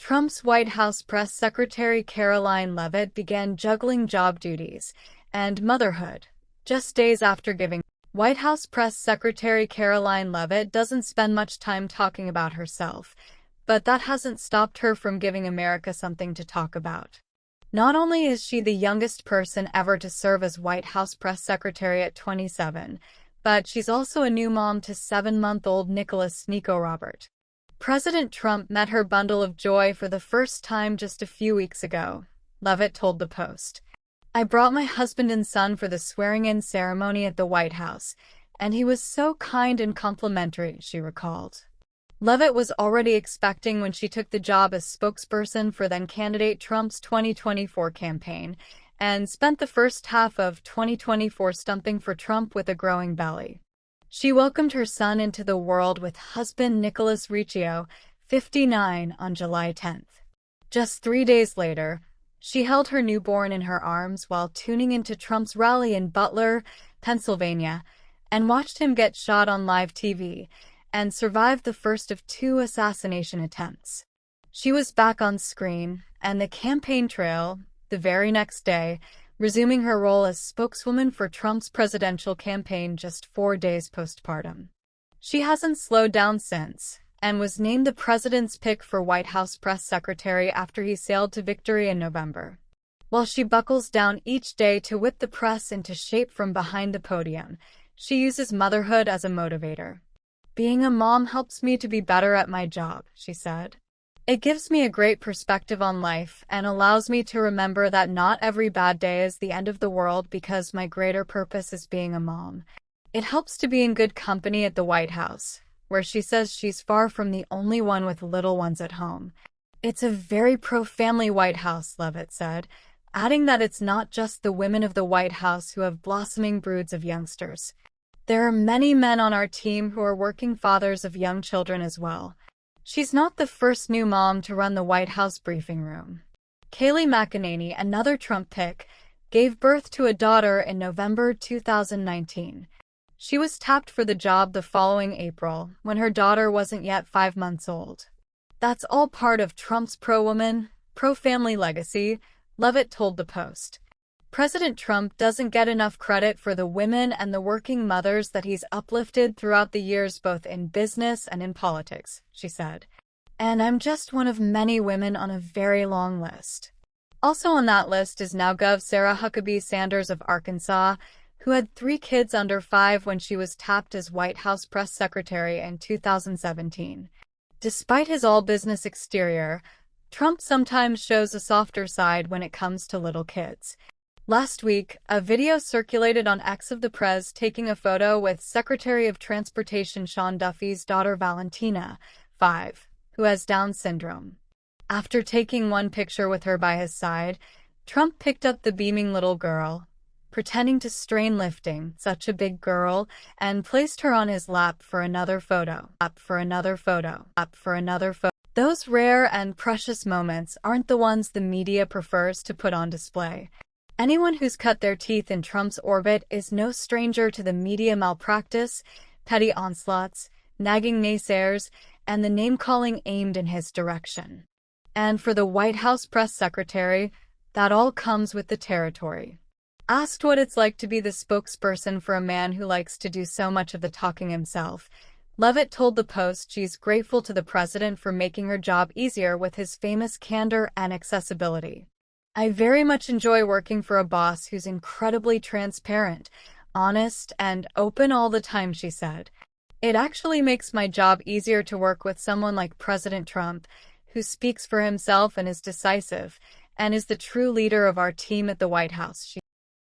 Trump's White House press secretary Karoline Leavitt began juggling job duties and motherhood just days after giving. White House press secretary Karoline Leavitt doesn't spend much time talking about herself, but that hasn't stopped her from giving America something to talk about. Not only is she the youngest person ever to serve as White House press secretary at 27, but she's also a new mom to 7-month-old Nicholas Nico Robert. President Trump met her bundle of joy for the first time just a few weeks ago, Leavitt told the Post. "I brought my husband and son for the swearing-in ceremony at the White House, and he was so kind and complimentary," she recalled. Leavitt was already expecting when she took the job as spokesperson for then-candidate Trump's 2024 campaign, and spent the first half of 2024 stumping for Trump with a growing belly. She welcomed her son into the world with husband Nicholas Riccio, 59, on July 10th. Just 3 days later, she held her newborn in her arms while tuning into Trump's rally in Butler, Pennsylvania, and watched him get shot on live TV and survived the first of 2 assassination attempts. She was back on screen and the campaign trail the very next day, resuming her role as spokeswoman for Trump's presidential campaign just 4 days postpartum. She hasn't slowed down since, and was named the president's pick for White House press secretary after he sailed to victory in November. While she buckles down each day to whip the press into shape from behind the podium, she uses motherhood as a motivator. "Being a mom helps me to be better at my job," she said. "It gives me a great perspective on life and allows me to remember that not every bad day is the end of the world because my greater purpose is being a mom. It helps to be in good company at the White House, where she says she's far from the only one with little ones at home. It's a very pro-family White House," Leavitt said, adding that it's not just the women of the White House who have blossoming broods of youngsters. "There are many men on our team who are working fathers of young children as well." She's not the first new mom to run the White House briefing room. Kayleigh McEnany, another Trump pick, gave birth to a daughter in November 2019. She was tapped for the job the following April, when her daughter wasn't yet 5 months old. "That's all part of Trump's pro-woman, pro-family legacy," Leavitt told the Post. "President Trump doesn't get enough credit for the women and the working mothers that he's uplifted throughout the years both in business and in politics," she said. "And I'm just one of many women on a very long list." Also on that list is now Gov. Sarah Huckabee Sanders of Arkansas, who had 3 kids under 5 when she was tapped as White House press secretary in 2017. Despite his all-business exterior, Trump sometimes shows a softer side when it comes to little kids. Last week, a video circulated on X of the Prez taking a photo with Secretary of Transportation Sean Duffy's daughter Valentina, 5, who has Down syndrome. After taking one picture with her by his side, Trump picked up the beaming little girl, pretending to strain lifting such a big girl, and placed her on his lap for another photo. Those rare and precious moments aren't the ones the media prefers to put on display. Anyone who's cut their teeth in Trump's orbit is no stranger to the media malpractice, petty onslaughts, nagging naysayers, and the name-calling aimed in his direction. And for the White House press secretary, that all comes with the territory. Asked what it's like to be the spokesperson for a man who likes to do so much of the talking himself, Leavitt told the Post she's grateful to the president for making her job easier with his famous candor and accessibility. "I very much enjoy working for a boss who's incredibly transparent, honest, and open all the time," she said. "It actually makes my job easier to work with someone like President Trump, who speaks for himself and is decisive, and is the true leader of our team at the White House," she